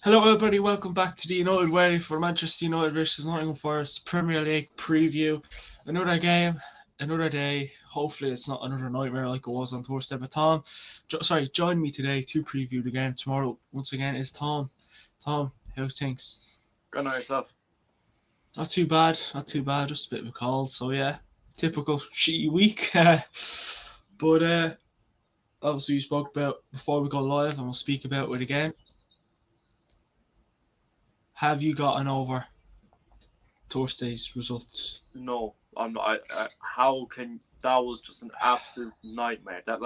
Hello, everybody. Welcome back to the United Way for Manchester United versus Nottingham Forest Premier League preview. Another game, another day. Hopefully, it's not another nightmare like it was on Thursday. But join me today to preview the game tomorrow. Once again, is Tom. Tom, how's things? Good on yourself. Not too bad. Not too bad. Just a bit of a cold. So yeah, typical shitty week. But obviously, we spoke about before we go live, and we'll speak about it again. Have you gotten over Thursday's results? No, I'm not. How can that was just an absolute nightmare. That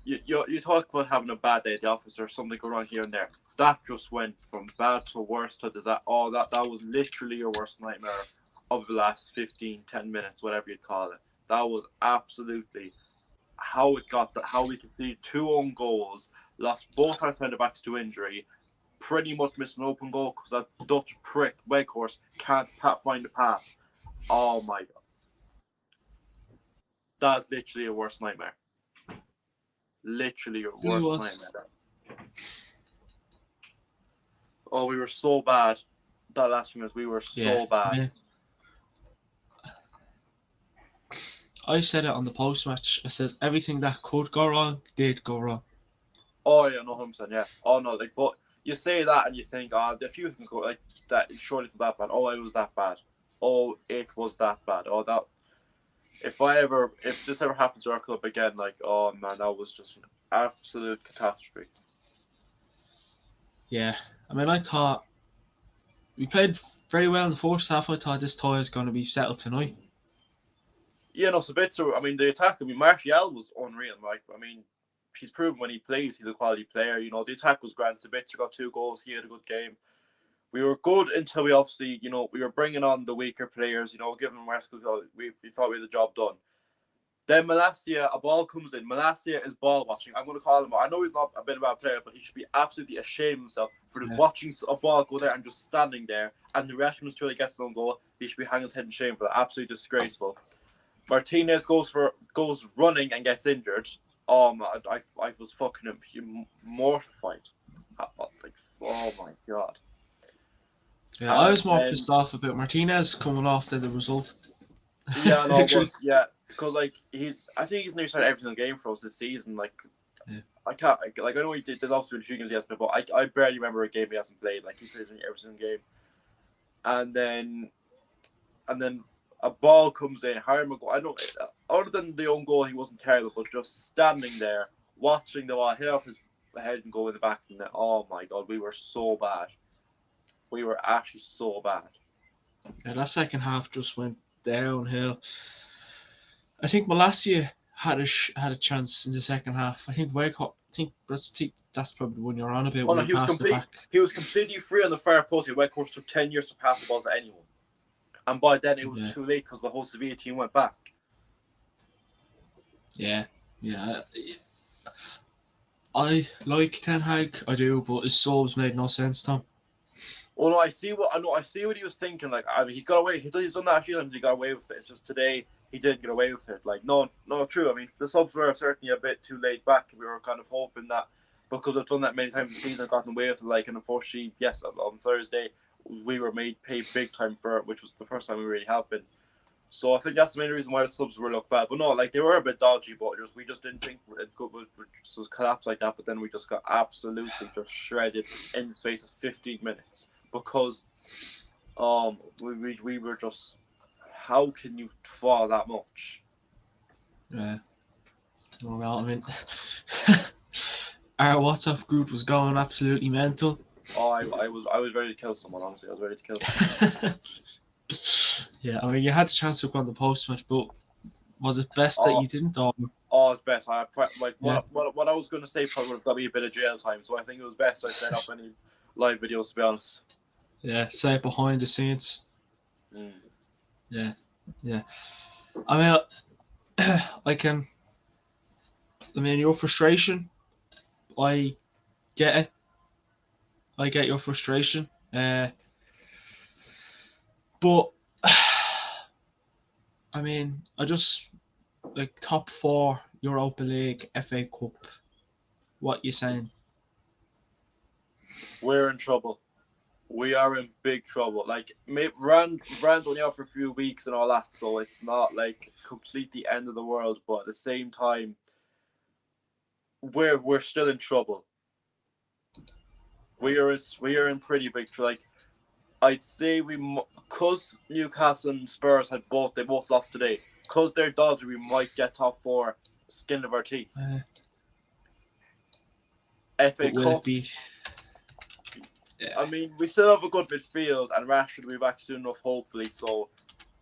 you talk about having a bad day at the office or something go wrong here and there. That just went from bad to worse to that. Oh, that was literally your worst nightmare of the last 15, 10 minutes, whatever you'd call it. That was absolutely how it got that. How we could see two own goals, lost both our centre backs to injury, pretty much missed an open goal because that Dutch prick Weghorst can't find a pass. Oh my god. That's literally a worst nightmare. Literally your It worst was. nightmare. Oh, we were so bad. That last few minutes, we were so bad. Yeah. I said it on the post match. It says everything that could go wrong did go wrong. Oh yeah, no, 100%. Yeah. Oh no, but you say that and you think, a few things go like that. Surely it's that bad. Oh, it was that bad. Oh, it was that bad. Oh, that. If this ever happens to our club again, oh man, that was just an absolute catastrophe. Yeah. I mean, I thought we played very well in the first half. I thought this tie is going to be settled tonight. Yeah, no, Sabitzer, the attack, Martial was unreal, right? He's proven when he plays, he's a quality player. The attack was grand. Sabitzer got 2 goals. He had a good game. We were good until we obviously, we were bringing on the weaker players, giving them rest because we thought we had the job done. Then Malacia, a ball comes in. Malacia is ball watching. I'm going to call him. I know he's not a bit of a bad player, but he should be absolutely ashamed of himself for just watching a ball go there and just standing there. And the reaction until he gets an own goal, he should be hanging his head in shame for that. Absolutely disgraceful. Martinez goes running and gets injured. Oh my! I was fucking mortified. Oh my god. Yeah, I was more pissed off about Martinez coming off the result. Yeah, no, it was because I think he's nearly started every single game for us this season. Yeah. I can't I know he did. There's obviously been a few games he hasn't played, but I barely remember a game he hasn't played. He plays in every single game, and then a ball comes in. Harry Maguire. I don't. Other than the own goal, he wasn't terrible, but just standing there watching the ball hit off his head and go in the back of the net. Oh my god, we were so bad. We were actually so bad. Yeah, that second half just went downhill. I think Malacia had a chance in the second half. I think that's probably the one you're on about. Oh no, he passed it back. He was completely free on the far post. Weghorst took 10 years to pass the ball to anyone, and by then it was too late because the whole Sevilla team went back. Yeah. I like Ten Hag, I do, but his subs made no sense to him. Oh no, I see what he was thinking. He's got away. He's done that a few times. He got away with it. It's just today he didn't get away with it. No, true. The subs were certainly a bit too laid back. We were kind of hoping that because we've done that many times this season, gotten away with it. And unfortunately, yes, on Thursday we were made pay big time for it, which was the first time we really have been. So I think that's the main reason why the subs were looked bad. But no, they were a bit dodgy, but we just didn't think it would just collapse like that. But then we just got absolutely just shredded in the space of 15 minutes because we were just, how can you fall that much? Yeah. Well, our WhatsApp group was going absolutely mental. Oh, I was ready to kill someone. Honestly, I was ready to kill someone. Yeah, you had the chance to go on the post match, but was it best that you didn't? It's best. What I was going to say probably would have got me a bit of jail time, so I think it was best I set up any live videos, to be honest. Yeah, say it behind the scenes. Mm. Yeah. Your frustration, I get it. I get your frustration. But I just top 4 Europa League, FA Cup. What you saying? We're in trouble. We are in big trouble. Like, Rand's only out for a few weeks and all that, so it's not like completely end of the world. But at the same time, we're still in trouble. We are in pretty big trouble. Like, I'd say because Newcastle and Spurs they both lost today. Because they're dodgy, we might get top four, skin of our teeth. FA But will it Cup. be? Yeah. I mean, we still have a good midfield, and Rashford will be back soon enough, hopefully. So,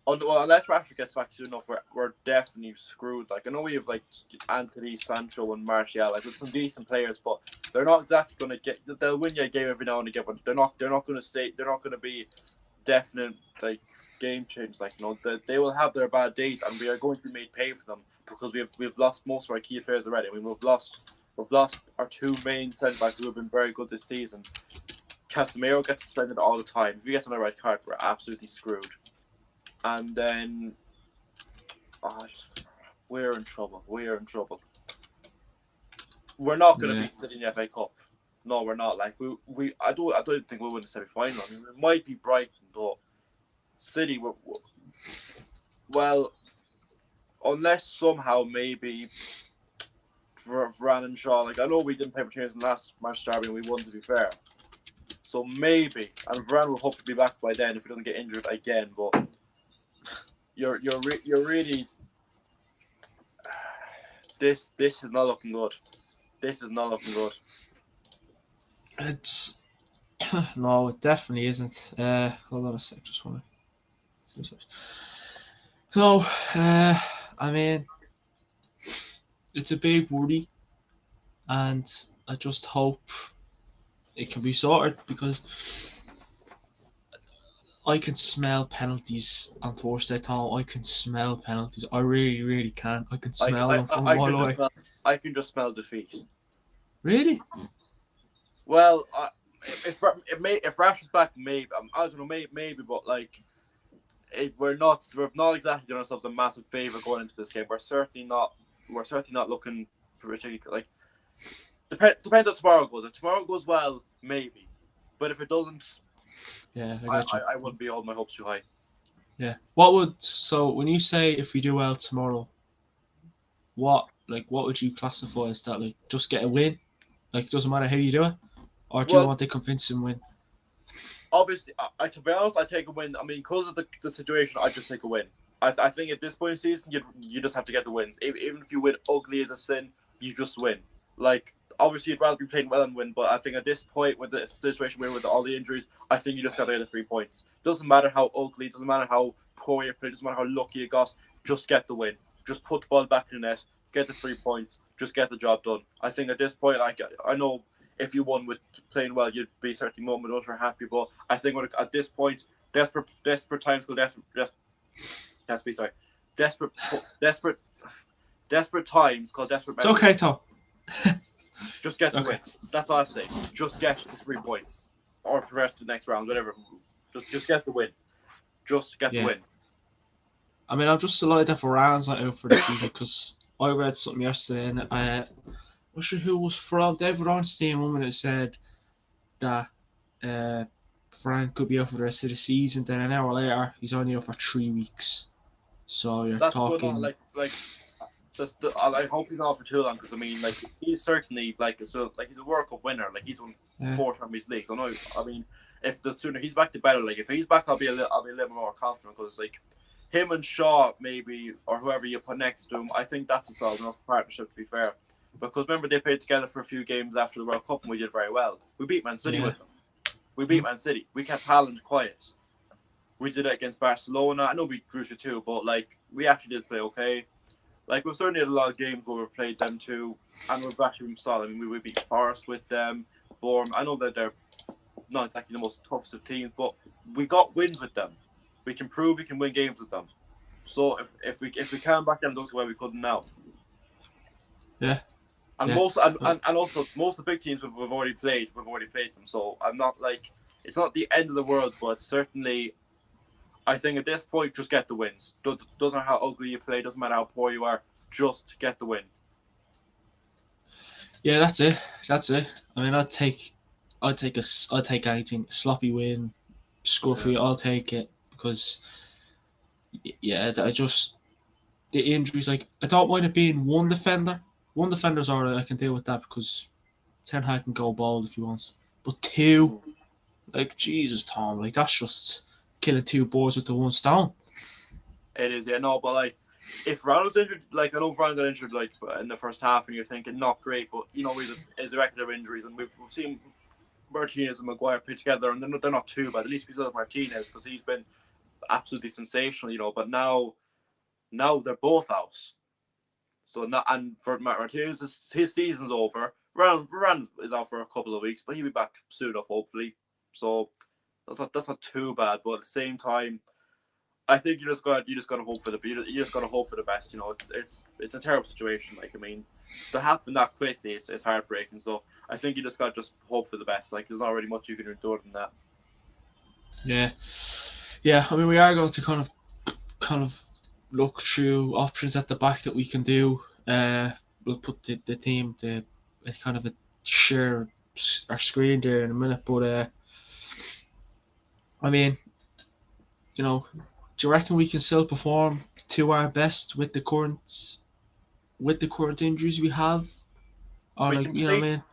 unless Rashford gets back soon enough, we're definitely screwed. Like, I know we have like Anthony, Sancho, and Martial, like with some decent players, but they're not exactly going to get. They'll win you a game every now and again, but they're not going to be definite like game changers. Like, they will have their bad days, and we are going to be made pay for them because we've lost most of our key players already. I mean, we've lost our two main centre backs who have been very good this season. Casemiro gets suspended all the time. If he gets on a red card, we're absolutely screwed. And then, we're in trouble. We're not going to beat City in the FA Cup. No, we're not. Like I don't think we'll win the semi-final. I mean, it might be Brighton, but City, well, unless somehow maybe Varane and Shaw. Like, I know we didn't play for in the last match derby and we won, to be fair. So maybe, and Varane will hopefully be back by then if he doesn't get injured again. But you're really this is not looking good. This is not looking good. It's no, it definitely isn't. Hold on a sec, just want to. No, I mean, it's a big worry, and I just hope it can be sorted because I can smell penalties on Thursday, Tom. I can smell penalties. I really, really can. I can smell them from a mile away. I can just smell defeat. Really? Well, if Rashford's back, maybe I don't know, maybe, but like, we're not exactly doing ourselves a massive favor going into this game. We're certainly not looking particularly like. Depends how tomorrow goes. If tomorrow goes well, maybe, but if it doesn't, yeah, I wouldn't be holding my hopes too high. Yeah. So when you say if we do well tomorrow, what would you classify as that? Like, just get a win? Like, it doesn't matter how you do it, or do you want a convincing win? Obviously, to be honest, I take a win. I mean, because of the situation, I just take a win. I think at this point in the season, you just have to get the wins. Even if you win ugly as a sin, you just win. Like, obviously, you'd rather be playing well and win, but I think at this point, with the situation we're in with all the injuries, I think you just got to get the 3 points. Doesn't matter how ugly, doesn't matter how poor you play, doesn't matter how lucky you got, just get the win. Just put the ball back in the net, get the 3 points, just get the job done. I think at this point, I know if you won with playing well, you'd be certainly most happy, but I think at this point, desperate times call desperate times call desperate. It's okay, Tom. Just get the win. That's all I say. Just get the 3 points, or progress to the next round, whatever. Just get the win. Just get the win. I mean, I'm just delighted that Varane's not out for the season because I read something yesterday, and I'm not sure who was from. David Ornstein, woman that said that Varane could be out for the rest of the season. Then an hour later, he's only out for 3 weeks. So you're talking. I hope he's not for too long because I mean, like, he's certainly he's a World Cup winner. Like, he's won 4 Champions Leagues. I mean, if the sooner he's back, the better. Like, if he's back, I'll be a little more confident because like him and Shaw maybe or whoever you put next to him, I think that's a solid enough partnership to be fair. Because remember they played together for a few games after the World Cup and we did very well. We beat Man City with them. We beat Man City. We kept Haaland quiet. We did it against Barcelona. I know we drew 2-2, but like we actually did play okay. Like, we've certainly had a lot of games where we've played them too, and we've actually been solid. I mean, we beat Forest with them, Bournemouth. I know that they're not exactly the most toughest of teams, but we got wins with them. We can prove we can win games with them. So if we can back them, don't see why we couldn't now. Yeah. And most of the big teams we've already played them. So I'm not like it's not the end of the world, but certainly. I think at this point, just get the wins. Doesn't matter how ugly you play, doesn't matter how poor you are, just get the win. Yeah, that's it. I mean, I'd take I'd take anything. Sloppy win, scruffy. Yeah. I'll take it because yeah, I just the injuries. Like I don't mind it being one defender. One defender's alright. I can deal with that because Ten Hag can go bald if he wants. But two, Mm. like Jesus, Tom, like that's just killing two birds with the one stone. It is, yeah, no, but like, if Ronald's injured, like, I know Ronald got injured, like, in the first half, and you're thinking, not great, but, you know, he's a record of injuries, and we've seen Martinez and Maguire play together, and they're not too bad. At least we still have Martinez, because he's been absolutely sensational, you know, but now they're both out. So, not, and for Martinez, his season's over. Varane is out for a couple of weeks, but he'll be back soon enough, hopefully. So, that's not too bad, but at the same time, I think you just got to hope for the best. You know, it's a terrible situation. Like, I mean, to happen that quickly, it's heartbreaking. So I think you just got to just hope for the best. Like, there's not really much you can do other than that. Yeah, yeah. I mean, we are going to kind of look through options at the back that we can do. We'll put the team the kind of a share our screen there in a minute, but I mean, you know, do you reckon we can still perform to our best with the current injuries we have, or We like can you know what play I mean?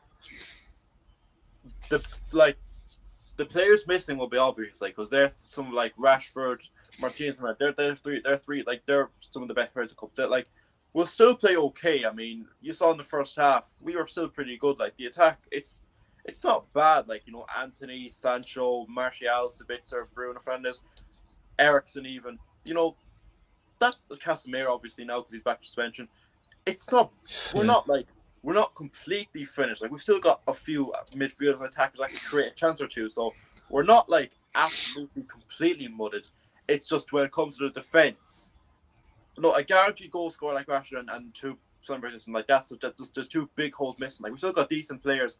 the like the players missing will be obvious, like because they're some like Rashford, Martinez, and they're three like they're some of the best players to come. That like we'll still play okay. I mean, you saw in the first half we were still pretty good. Like the attack, it's not bad. Like you know, Anthony, Sancho, Martial, Sabitzer, Bruno Fernandes, Ericsson, even you know that's Casemiro obviously now because he's back to suspension. It's not. We're Yeah, not like we're not completely finished. Like we've still got a few midfielders and attackers that can create a chance or two. So we're not like absolutely completely mudded. It's just when it comes to the defense. No, a guaranteed goal scorer like Rashford and two celebrations like that's there's two big holes missing. Like we still got decent players.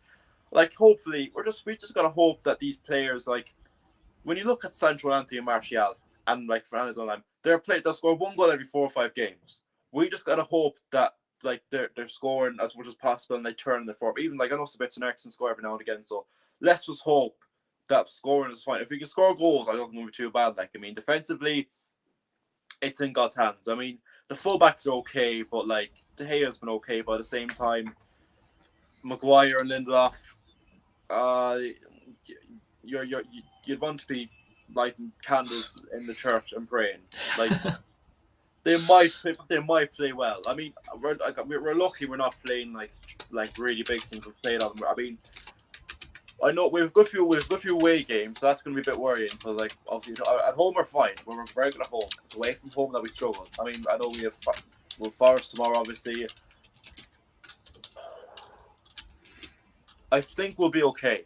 Like hopefully we just gotta hope that these players like when you look at Sancho, Anthony, and Martial, and like Fernandes online, they'll score one goal every 4 or 5 games. We just gotta hope that like they're scoring as much as possible and they turn the form. Even like I know Sabitzer and Ericsson score every now and again, so let's just hope that scoring is fine. If we can score goals, I don't think it'll be too bad. Like I mean, defensively, it's in God's hands. I mean, the fullbacks are okay, but like De Gea's been okay, but at the same time, Maguire and Lindelof, uh, you'd want to be lighting candles in the church and praying. Like they might play well. I mean, we're lucky we're not playing like really big teams. We played on. I mean, I know we've got a few away games, so that's going to be a bit worrying because like obviously at home we're fine. We're very good at home. It's away from home that we struggle. I mean, I know we have Forest tomorrow, obviously. I think we'll be okay.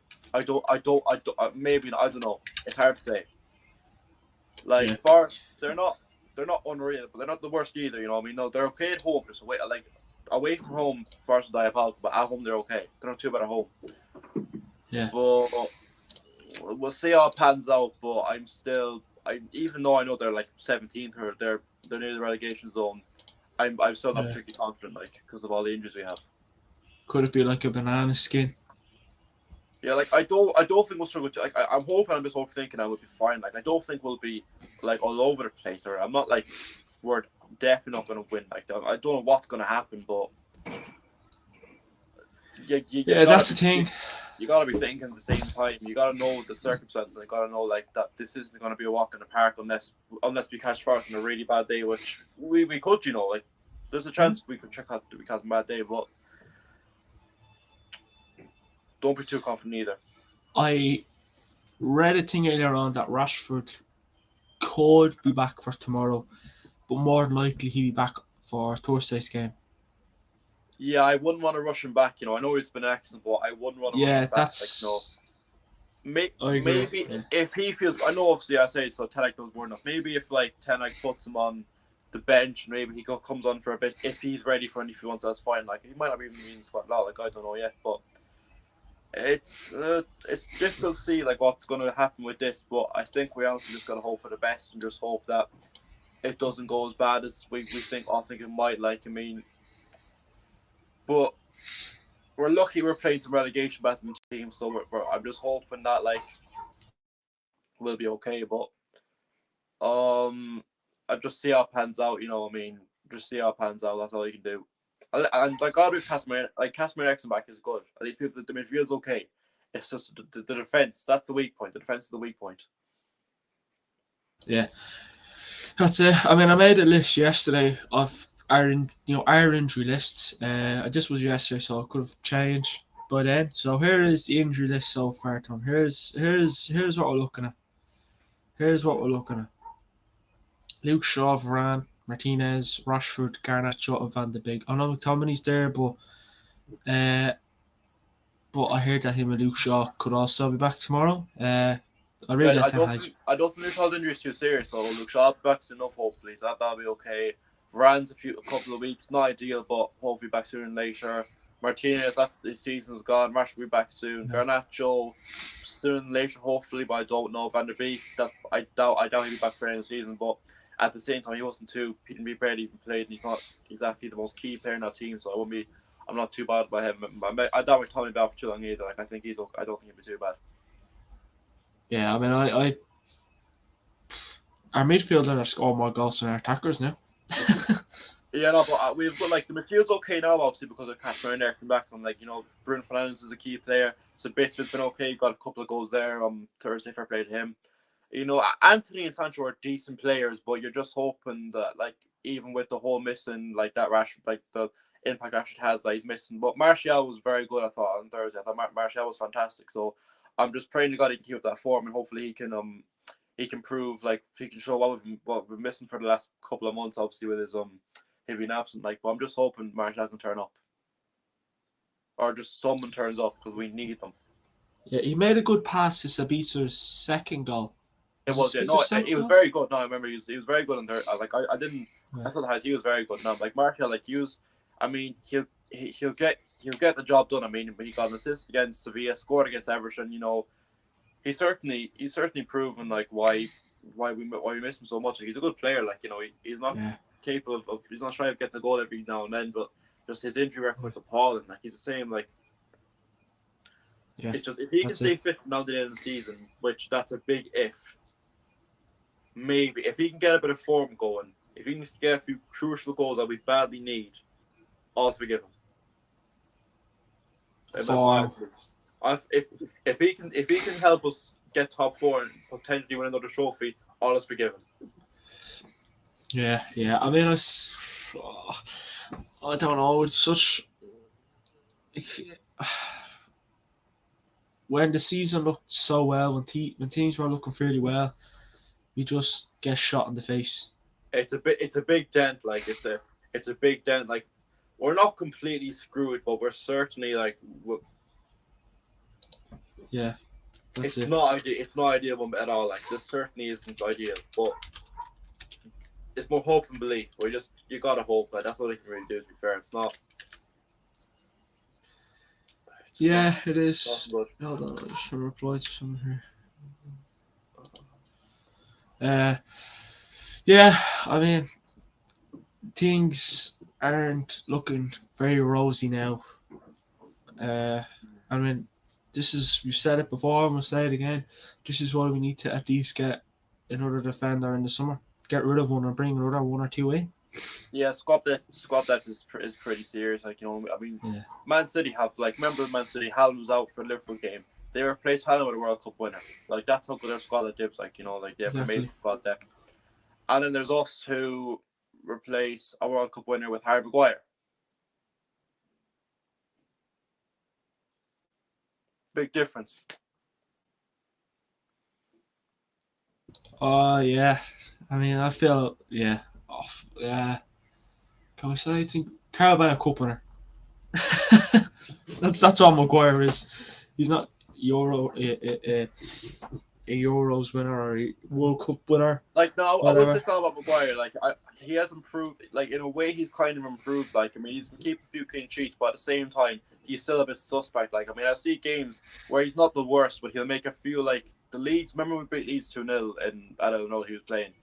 Maybe I don't know. It's hard to say. Like yeah, Forest, they're not unreal, but they're not the worst either. You know, what I mean, no, they're okay at home. Just away from home, Forest are diabolical, but at home they're okay. They're not too bad at home. yeah, But we'll see how it pans out. But even though I know they're like 17th or they're near the relegation zone, I'm still not yeah. particularly confident, like because of all the injuries we have. Could it be like a banana skin? Yeah, like I don't think we'll struggle to. Like I'm hoping, I'm just thinking I will be fine. Like I don't think we'll be like all over the place, or I'm not like we're definitely not going to win. Like I don't know what's going to happen, but you Yeah, gotta that's the be thing. you gotta be thinking at the same time. You gotta know the circumstances. And you gotta know like that this isn't going to be a walk in the park unless we catch Forest on a really bad day, which we could. You know, like there's a chance we could check out we catch a bad day, but don't be too confident either. I read a thing earlier on that Rashford could be back for tomorrow, but more than likely he'll be back for Thursday's game. Yeah, I wouldn't want to rush him back. You know, I know he's been excellent, but I wouldn't want to rush him Yeah, back. Like, you know, I agree. maybe Yeah, if he feels, I know obviously I say so. Tenek knows more than us. Maybe if like Tenek puts him on the bench, maybe he comes on for a bit if he's ready for it. If he wants, that's fine. Like he might not even be in the squad now. Like I don't know yet, but it's difficult to see like what's going to happen with this. But I think we honestly just got to hope for the best and just hope that it doesn't go as bad as we think. I think it might. Like I mean, but we're lucky we're playing some relegation battle teams, so I'm just hoping that like we'll be okay. But I just see how it pans out. You know what I mean? Just see how it pans out. That's all you can do. And like God, Casimir, like Casimir Eriksson back is good. At least people, the midfield's okay. It's just the defense. That's the weak point. The defense is the weak point. Yeah, that's it. I mean, I made a list yesterday of our injury lists. This was yesterday, so it could have changed by then. So here is the injury list so far, Tom. Here's what we're looking at. Here's what we're looking at. Luke Shaw, Varane, Martinez, Rashford, Garnacho, Jota, Van de Beek. I know McTominay's there, but I heard that him and Luke Shaw could also be back tomorrow. I really Yeah, like that. I don't think Luke Shaw's injury is too serious, so Luke Shaw back soon enough, hopefully. So that'll be okay. Varane's a couple of weeks, not ideal, but hopefully back sooner than later. Martinez, that's his season's gone. Rashford will be back soon. Yeah. Garnacho soon and later, hopefully, but I don't know. Van der Beek, I doubt he'll be back for the end of the season, but at the same time, he didn't be barely even played, and he's not exactly the most key player in that team, so I'm not too bad by him. I doubt we're talking about for too long either. Like I don't think he'll be too bad. Yeah, I mean, our midfielders are scoring more goals than our attackers now. Yeah, no, but we've got like the midfield's okay now, obviously because of Casimir and Eriksson back. And like Bruno Fernandes is a key player. Sabitza's been okay. Got a couple of goals there on Thursday. Fair play to him. Anthony and Sancho are decent players, but you're just hoping that like even with the whole missing like that Rashford, like the impact Rashford has that he's missing. But Martial was very good. I thought on Thursday. I thought Martial was fantastic. So I'm just praying to God he can keep up that form and hopefully he can prove like he can show what we've been missing for the last couple of months. Obviously with his he'll been absent. Like, but I'm just hoping Martial can turn up, or just someone turns up because we need them. Yeah, he made a good pass to Sabitza's second goal. It was he was very good. No, I remember he was very good in third. I thought he was very good. No, like Martial, like he was. I mean, he'll get the job done. I mean, he got an assist against Sevilla, scored against Everton. He's certainly proven like why we miss him so much. He's a good player. Like he's not capable of he's not shy of getting a goal every now and then, but just his injury record's appalling. Like he's the same. Like it's just if he can stay fit from now to the end of the season, which that's a big if. Maybe if he can get a bit of form going, if he can get a few crucial goals that we badly need, I'll forgive him. If he can help us get top 4 and potentially win another trophy, I'll just forgive him. Yeah. I mean, I don't know. It's such when the season looked so well, when teams were looking fairly well, we just get shot in the face. It's a big dent. Like it's a big dent. Like we're not completely screwed, but we're certainly like. Yeah. It's not ideal at all. Like this certainly isn't ideal, but it's more hope and belief. You gotta hope. Like that's all you can really do. To be fair, it's not. It is. Hold on, I'm just trying to reply to something here. I mean, things aren't looking very rosy now. I mean, we've said it before and we'll say it again. This is why we need to at least get another defender in the summer. Get rid of one or bring another one or two in. Yeah, squad depth is pretty serious. Like I mean, Man City have remember Man City Haaland was out for the Liverpool game. They replaced Haaland with a World Cup winner. Like that's how good their squad depth. Like they have amazing squad depth. And then there's us who replace a World Cup winner with Harry Maguire. Big difference. Oh yeah, I mean I feel Can we say anything? Carabao Cup winner. that's all Maguire is. He's not a Euros winner or a World Cup winner. Like no, I was just talking about Maguire. Like he has improved. Like in a way, he's kind of improved. Like I mean, he's been keeping a few clean sheets, but at the same time, he's still a bit suspect. Like I mean, I see games where he's not the worst, but he'll make a few like the Leeds. Remember we beat Leeds 2-0, and I don't know who he was playing.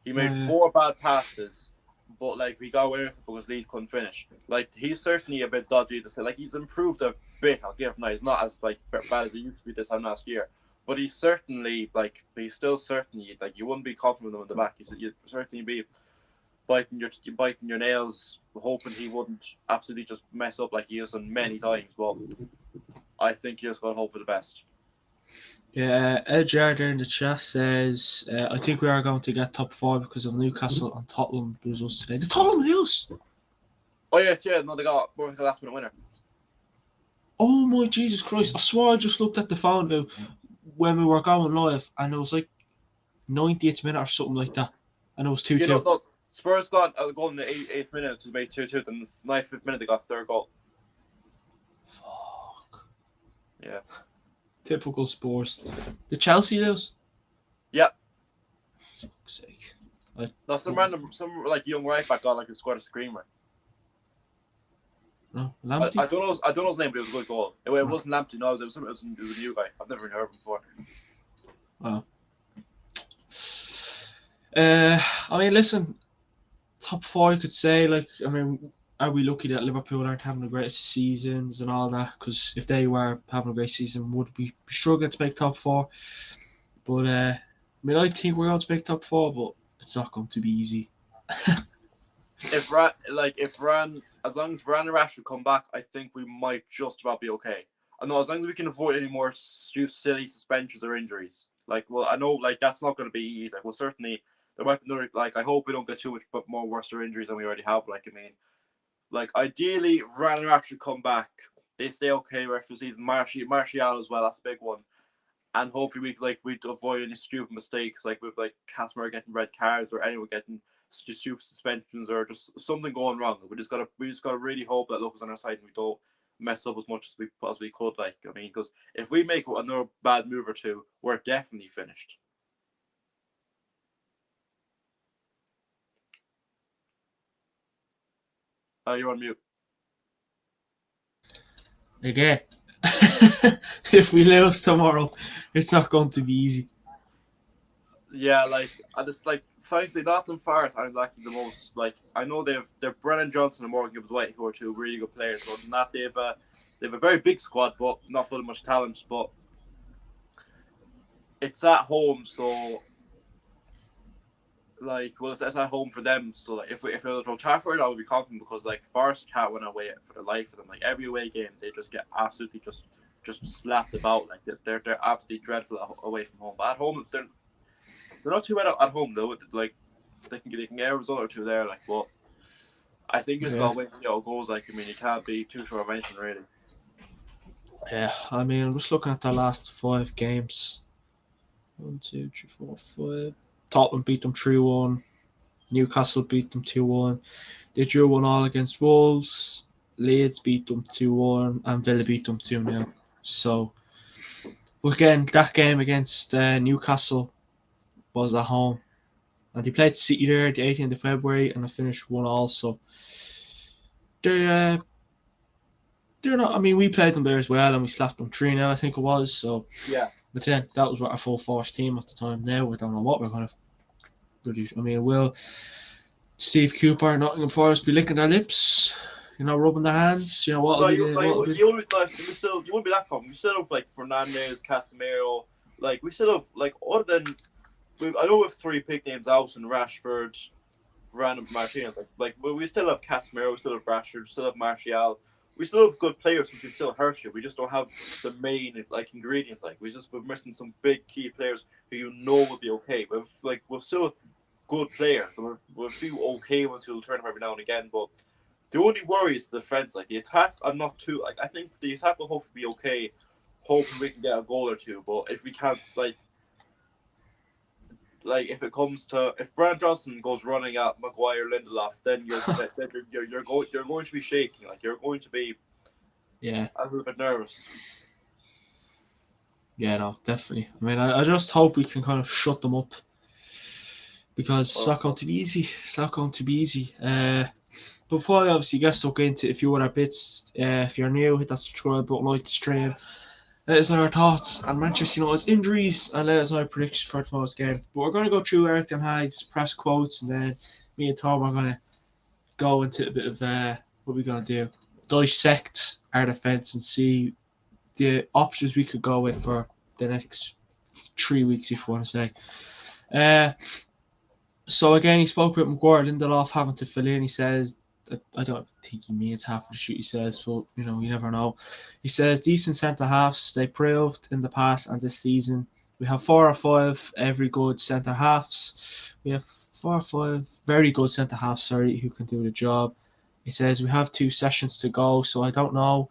He made 4 bad passes, but like we got away with it because Leeds couldn't finish. Like he's certainly a bit dodgy to say. Like he's improved a bit. I'll give him that. He's not as like bad as he used to be this time last year. But he's certainly like he's still certainly like you wouldn't be confident with him in the back. You'd certainly be biting your nails, hoping he wouldn't absolutely just mess up like he has done many times. But I think you just got to hope for the best. Yeah, Ed Jarder in the chat says, I think we are going to get top 4 because of Newcastle and Tottenham results today. The Tottenham lose? Oh yes, yeah, no, they got a last minute winner. Oh my Jesus Christ! I swore I just looked at the phone about when we were going live, and it was like 90th minute or something like that, and it was 2-2. You know, look, Spurs got a goal in the 8th minute to make 2-2. Then 9th minute they got third goal. Fuck. Yeah. Typical Spurs. The Chelsea lose? Yeah. For fuck's sake. No, some like young right back got like a squad of screamer. No, I don't know his name, but it was a good goal. It wasn't Lamptey, no, it was a new guy. I've never even heard of him before. Wow. I mean, listen, top 4 you could say, like, I mean, are we lucky that Liverpool aren't having the greatest seasons and all that? Because if they were having a great season, would we be struggling to make top 4? But I mean, I think we're going to make top 4, but it's not going to be easy. As long as Varane and Rashford come back, I think we might just about be okay. I know as long as we can avoid any more silly suspensions or injuries. Like, well, I know like that's not going to be easy. Like, well, certainly there might be another. Like, I hope we don't get too much but more worse injuries than we already have. Like, I mean, like ideally, Varane and Rashford come back. They stay okay rest of the season. Martial as well. That's a big one. And hopefully we'd avoid any stupid mistakes like with like Casemiro getting red cards or anyone getting just stupid suspensions or just something going wrong. We just gotta really hope that luck is on our side and we don't mess up as much as we possibly could. Like I mean, because if we make another bad move or two, we're definitely finished. Oh, you're on mute. Again, if we lose tomorrow, it's not going to be easy. Yeah, like I just like frankly Nottingham Forest are like the most like I know they've Brennan Johnson and Morgan Gibbs White who are two really good players. So not they've a very big squad, but not full of much talent. But it's at home, so like well, it's at home for them. So like if it was Old Trafford, I would be confident because like Forest can't win away for the life of them. Like every away game, they just get absolutely just slapped about. Like they're absolutely dreadful away from home. But at home, they're not too bad at home though. Like they can get a result or two there. Like, but I think it's got to wait to see how it goes. Like, I mean, you can't be too sure of anything really. Yeah, I mean, I'm just looking at the last 5 games. 1, 2, 3, 4, 5. Tottenham beat them 3-1. Newcastle beat them 2-1. They drew 1-1 against Wolves. Leeds beat them 2-1, and Villa beat them 2-0. So, again, that game against Newcastle was at home, and they played City there the 18th of February, and they finished 1-1. So they're not. I mean, we played them there as well, and we slapped them 3-0, I think it was. So yeah. But then that was our full force team at the time. Now we don't know what we're going to produce. I mean, will Steve Cooper, Nottingham Forest, be licking their lips? You know, rubbing their hands. You know what? No, you wouldn't be that confident. We still have like Fernandes, Casemiro. Like we still have like other than I know we have 3 pick names: Alison, Rashford, Varane, and Martinez. Like we still have Casemiro, we still have Rashford, we still have Martial. We still have good players who can still hurt you. We just don't have the main like ingredients. Like we're missing some big key players who you know will be okay. We've still good players. So we're a few okay ones who will turn them every now and again. But the only worry is the defense. Like the attack, I'm not too like. I think the attack will hopefully be okay. Hoping we can get a goal or two. But if we can't, like if it comes to if Brennan Johnson goes running at Maguire, Lindelof, then you're going to be shaking. Like you're going to be a little bit nervous. Yeah, no, definitely. I mean, I just hope we can kind of shut them up because it's not going to be easy. It's not going to be easy. Before I obviously get stuck into a few other bits, if you're new, hit that subscribe button, like the stream. Let us know our thoughts on Manchester United's injuries and let us know our predictions for tomorrow's game. But we're going to go through Eric Ten Hag's press quotes, and then me and Tom are going to go into a bit of what we're going to do. Dissect our defence and see the options we could go with for the next 3 weeks, if you want to say. So again, he spoke with Maguire, Lindelof having to fill in. He says, I don't think he means half of the shoot, he says, but you never know. He says, decent centre halves, they proved in the past and this season. We have 4 or 5 every good centre halves. We have 4 or 5 very good centre halves, who can do the job. He says, we have 2 sessions to go, so I don't know.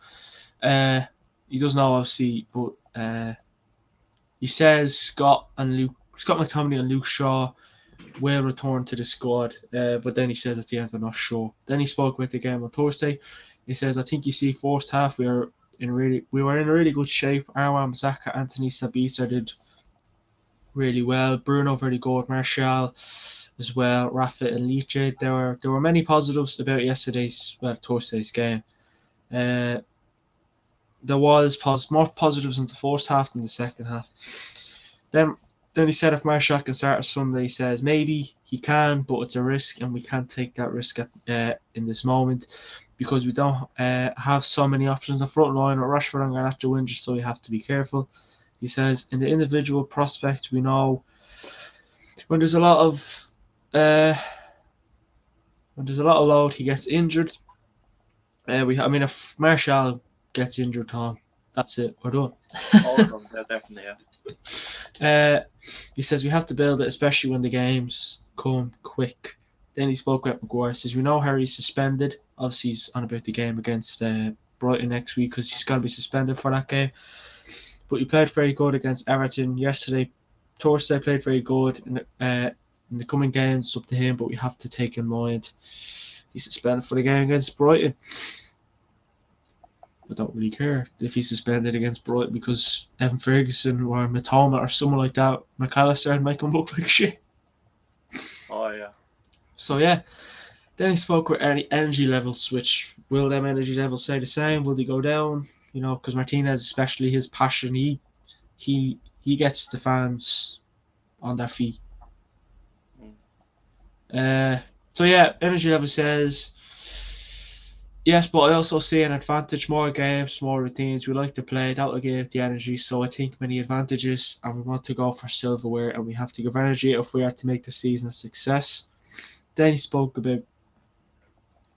He doesn't know, obviously, but he says Scott McTominay and Luke Shaw will return to the squad, but then he says at the end they're not sure. Then he spoke with the game on Thursday. He says, I think you see first half we were in really good shape. Arwan, Saka, Anthony, Sabitzer did really well. Bruno very good. Martial as well. Rafa and Liche. There were many positives about Thursday's game. There was more positives in the first half than the second half. Then he said if Marshall can start on Sunday, he says maybe he can, but it's a risk and we can't take that risk in this moment because we don't have so many options in the front line. Or Rashford and Garnacho injured, so we have to be careful. He says in the individual prospect, we know when there's a lot of load, he gets injured. If Marshall gets injured, Tom, that's it. We're done. Awesome. Yeah, definitely. Yeah. He says we have to build it, especially when the games come quick. Then he spoke with Maguire. Says we know Harry's suspended. Obviously, he's on about the game against Brighton next week because he's going to be suspended for that game. But he played very good against Everton yesterday. Thursday played very good. In the coming games, it's up to him, but we have to take in mind he's suspended for the game against Brighton. I don't really care if he's suspended against Brighton because Evan Ferguson or Matoma or someone like that, McAllister, might come look like shit. Oh, yeah. So, yeah. Then he spoke with energy levels switch. Will them energy levels stay the same? Will they go down? Because Martinez, especially his passion, he gets the fans on their feet. So, yeah, energy level says... Yes, but I also see an advantage, more games, more routines. We like to play, that will give the energy. So I think many advantages, and we want to go for silverware, and we have to give energy if we are to make the season a success. Then he spoke about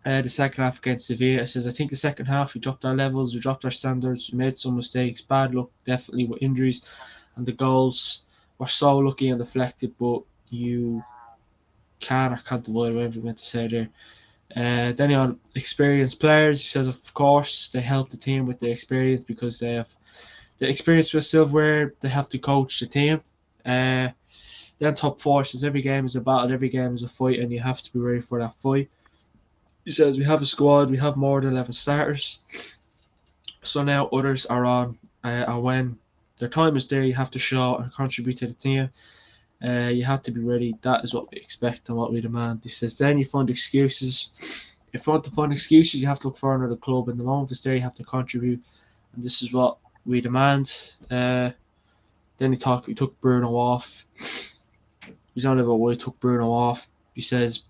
the second half against Sevilla. He says, I think the second half we dropped our levels, we dropped our standards, we made some mistakes, bad luck, definitely with injuries, and the goals were so lucky and deflected, but you can't avoid whatever you meant to say there. Then he on experienced players. He says, of course, they help the team with the experience because they have the experience with silverware. They have to coach the team. Then top four says every game is a battle, every game is a fight, and you have to be ready for that fight. He says we have a squad, we have more than 11 starters. So now others are on, and when their time is there, you have to show and contribute to the team. You have to be ready. That is what we expect and what we demand. He says, then you find excuses. If you want to find excuses, you have to look for another club. In the moment it's there, you have to contribute. And this is what we demand. Then he took Bruno off. He's on about why he took Bruno off. He says,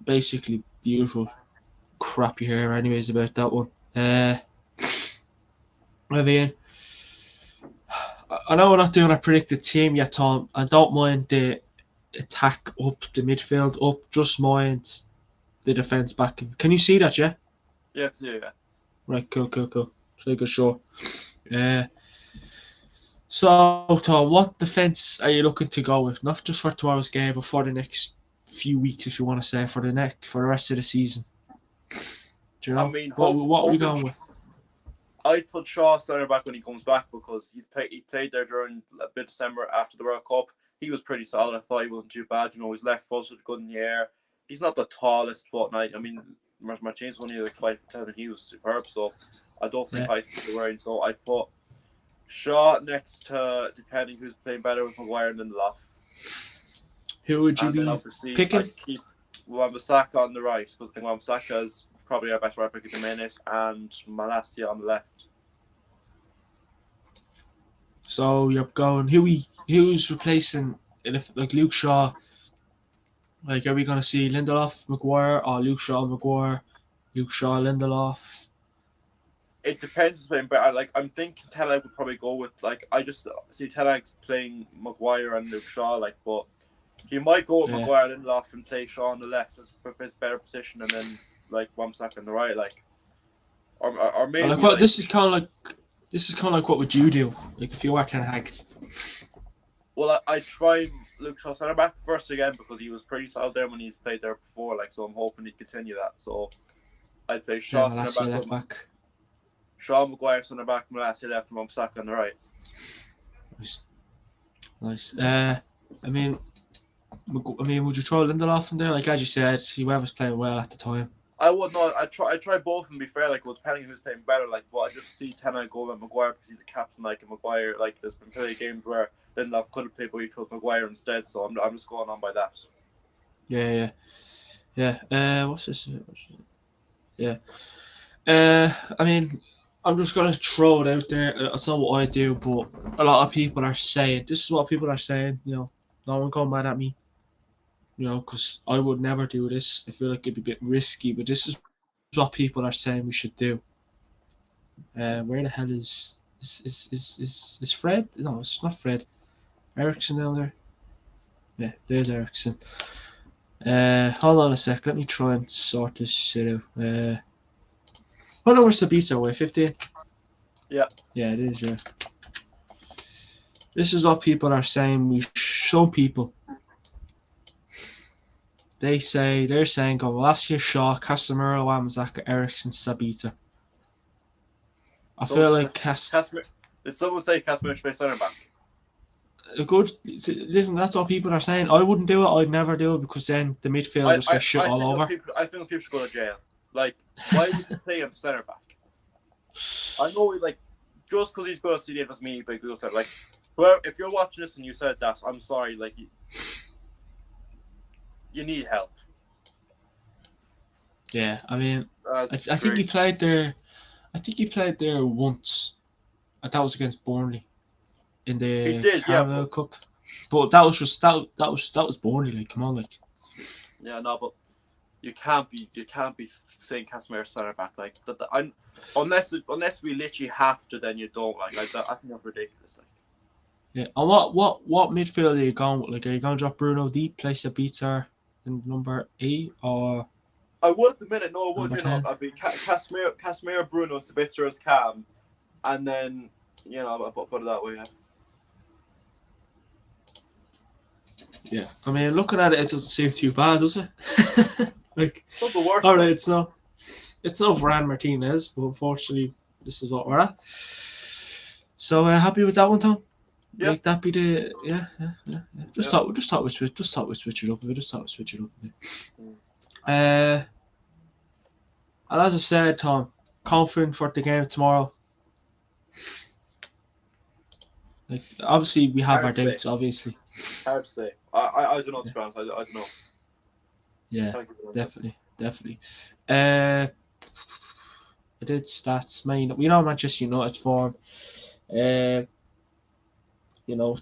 basically the usual crap you hear anyways about that one. Vivian. I know we're not doing a predicted team yet, Tom. I don't mind the attack up, the midfield up. Just mind the defence back. Can you see that, yeah? Yeah. Right, cool. Take a shot. So, Tom, what defence are you looking to go with? Not just for tomorrow's game, but for the next few weeks, if you want to say, for the rest of the season. Do you know? I mean, what are we going with? I'd put Shaw centre back when he comes back because he played there during a bit of December after the World Cup. He was pretty solid. I thought he wasn't too bad. His left foot was good in the air. He's not the tallest, but I mean, Martinez was only like 5'10", and he was superb. So I don't think I should be worried. So I put Shaw next to, depending who's playing better with Maguire and Lindelof. Who would you be picking? I'd keep Wan-Bissaka on the right because I think Wan-Bissaka is probably our best right back at the minute, and Malacia on the left. So you're going who's replacing like Luke Shaw? Like, are we going to see Lindelof, Maguire, or Luke Shaw, Maguire, Luke Shaw, Lindelof? It depends who's playing better. Like, I'm thinking Ten Hag would probably go with, like, I just see Ten Hag's playing Maguire and Luke Shaw, like, but he might go with Yeah. Maguire and Lindelof and play Shaw on the left as his better position, and then like Wamsak on the right, like, or Or like, maybe what? like. This is kind of like, what would you do? Like, if you were Ten Hag? Well, I try Luke Shaw centre back first again because he was pretty solid there when he's played there before, like, so I'm hoping he'd continue that. So I'd play Shaw centre Malacia back, left back. Shaw Maguire centre back, Malacia left, and Wamsak on the right. Nice. I mean, would you throw Lindelof in there? Like, as you said, whoever's playing well at the time. I would not. I try both and be fair. Like, well, depending who's playing better. Like, but I just see Ten Hag go with Maguire because he's a captain. Like, and Maguire, like, there's been plenty of games where Lindelof could have played, but he chose Maguire instead. So I'm just going on by that. Yeah. What's this? Yeah. I mean, I'm just gonna throw it out there. It's not what I do, but a lot of people are saying this is what people are saying. No one come mad at me. Because I would never do this. I feel like it'd be a bit risky, but this is what people are saying we should do. Where the hell is Fred? No, it's not Fred. Ericsson down there. Yeah, there's Ericsson. Hold on a sec. Let me try and sort this shit out. What number's the beats away? 15? Yeah. Yeah, it is, yeah. This is what people are saying. Some people. They're saying go Malacia, Shaw, Casemiro, Wamsak, Ericsson, Sabita. I feel like did someone say Casemiro should play centre back? Listen, that's what people are saying. I wouldn't do it. I'd never do it because then the midfield just gets shit all over. I think people should go to jail. Like, why would you play him centre back? I know, like, just because he's good at CDM doesn't mean he's good at centre. Like, if you're watching this and you said that, I'm sorry. Like, you need help. Yeah, I mean, I think he played there. I think he played there once, and that was against Burnley in the Carabao Cup. But that was just that was Burnley. Like, come on, like. Yeah, no, but you can't be saying Casemiro centre back like that. Unless we literally have to, then you don't like that. I think that's ridiculous. Like. Yeah, and what midfield are you going with? Like, are you going to drop Bruno deep, place the Beater in number 8, or? I would at the minute. No, I would. I'd be Casemiro, Bruno, and Sabitzer as Cam, and then I'll put it that way. Yeah, I mean, looking at it, it doesn't seem too bad, does it? Like, not the worst. All right, it's no Varane Martinez, but unfortunately, this is what we're at. So happy with that one, Tom? Yeah. Like, that be the yeah. Just thought we switch it up a bit. And as I said, Tom, confident for the game tomorrow. Like, obviously we have our doubts. Obviously. Hard to say. I don't know, to be honest. I don't know. Yeah, definitely. I did stats. Manchester United's form. It's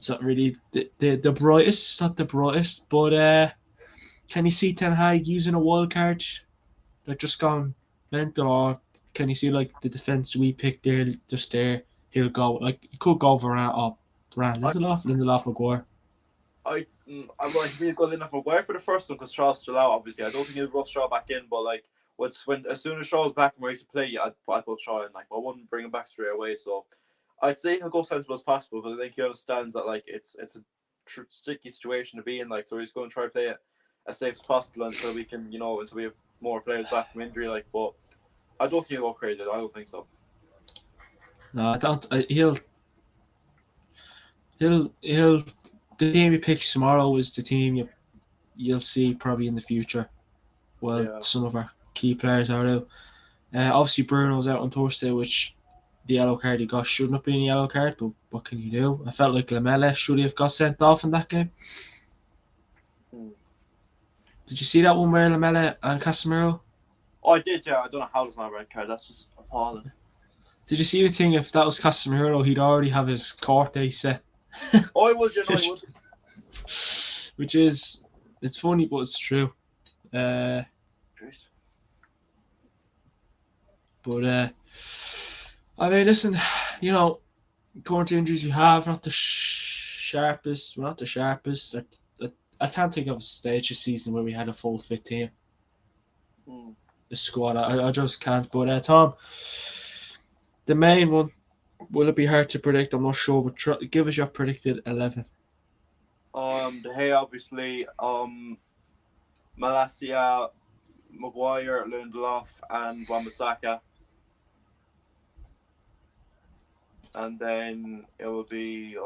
not really the brightest. It's not the brightest, but can you see Ten Hag using a wild card? They're just gone mental, or can you see like the defense we picked there, just there? He'll go like he could go Varane, Lindelof, Maguire. I like he'll go Lindelof, Maguire for the first one because Shaw's still out. Obviously, I don't think he'll rush Shaw back in, but like as soon as Shaw's back and ready to play, I'd put Shaw in. Like, I wouldn't bring him back straight away. So I'd say he'll go sensible as possible because I think he understands that like it's a sticky situation to be in. Like, so he's going to try to play it as safe as possible until we can, until we have more players back from injury. Like, but I don't think he'll go crazy. I don't think so. No, I don't. He'll. The team he picks tomorrow is the team you'll see probably in the future. Well, some of our key players are out. Obviously, Bruno's out on Thursday, which the yellow card he got shouldn't have been a yellow card, but what can you do? I felt like Lamela should have got sent off in that game. Did you see that one where Lamela and Casemiro? Oh, I did, yeah. I don't know how it's not a red card. That's just appalling. Did you see the thing? If that was Casemiro, he'd already have his court day set. Oh, I would, I would. Which is It's funny, but it's true. Uh, Jeez. but I mean, listen, you know, current injuries we have not the sharpest. We're not the sharpest. I can't think of a stage this season where we had a full fit team. The squad, I just can't. But Tom, the main one, will it be hard to predict? I'm not sure, but give us your predicted 11. De Gea, obviously. Malacia, Maguire, Lindelof, and Wan-Bissaka. And then it will be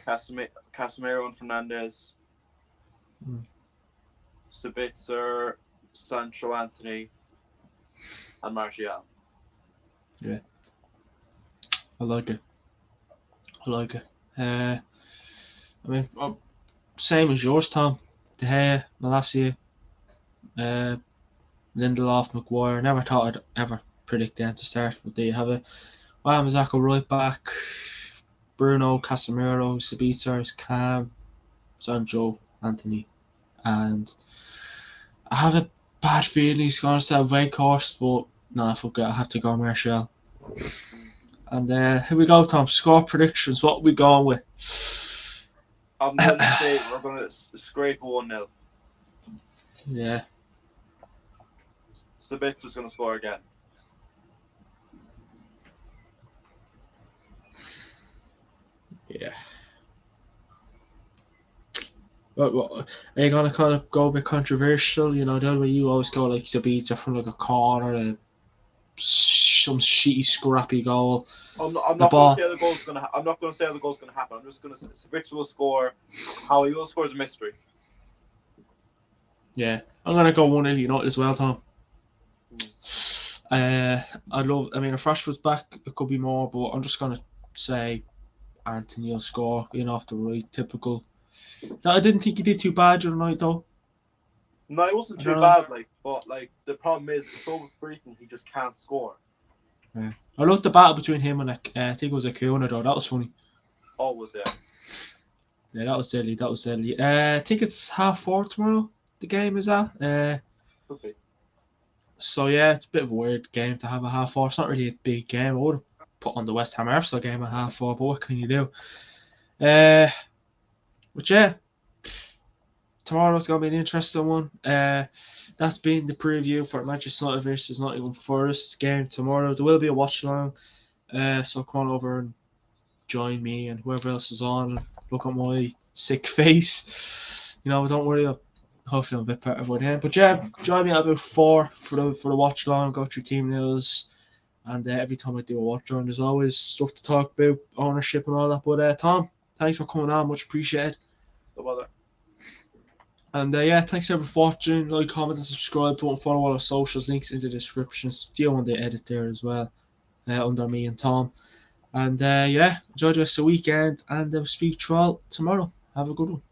Casemiro and Fernandez, Sabitzer, Sancho, Anthony, and Martial. Yeah, I like it. I mean, same as yours, Tom. De Gea, Malacia, Lindelof, Maguire. Never thought I'd ever predict them to start, but there you have it. Wan-Bissaka right back, Bruno, Casemiro, Sabitzer, Cam, Sancho, Anthony, and I have a bad feeling he's going to start Weghorst, but nah, fuck it, I have to go Martial. And here we go, Tom. Score predictions. What are we going with? I'm going to say we're going to scrape 1-0. Yeah. Sabitzer's going to score again. Yeah. Are you going to kind of go a bit controversial? You know, the other way you always go like Sabitzer from like a corner, some shitty scrappy goal. I'm not going to say how the goal's going to. I'm not going to say how the goal's going to happen. I'm just going to say Sabitzer will score. How he will score is a mystery. Yeah, I'm going to go 1-0 United as well, Tom. I mean, if Rashford's back, it could be more, but I'm just going to say Anthony will score in off the right, typical. I didn't think he did too bad during the night, though. No, it wasn't too bad, but the problem is it's so freaking he just can't score. Yeah. I loved the battle between him and I think it was Acuna, though. That was funny. Oh, was it? Yeah, that was deadly. I think it's 4:30 tomorrow. The game is at. Okay. So yeah, it's a bit of a weird game to have a 4:30. It's not really a big game. I would have put on the West Ham Arsenal game at 4:30, but what can you do? But yeah, tomorrow's gonna be an interesting one. That's been the preview for Manchester United versus Nottingham Forest game tomorrow. There will be a watch along. So come on over and join me and whoever else is on and look at my sick face. You know, don't worry. Hopefully I'm a bit better by then. But yeah, join me at about 4 for the watch along, go through team news, and every time I do a watch on, there's always stuff to talk about, ownership and all that. But Tom, thanks for coming on, much appreciated. No bother. And yeah, thanks everyone for watching. Like, comment, and subscribe. Don't follow all our socials, links in the descriptions. If you want the edit there as well, under me and Tom. And yeah, enjoy the rest of the weekend, and I'll speak to you all tomorrow. Have a good one.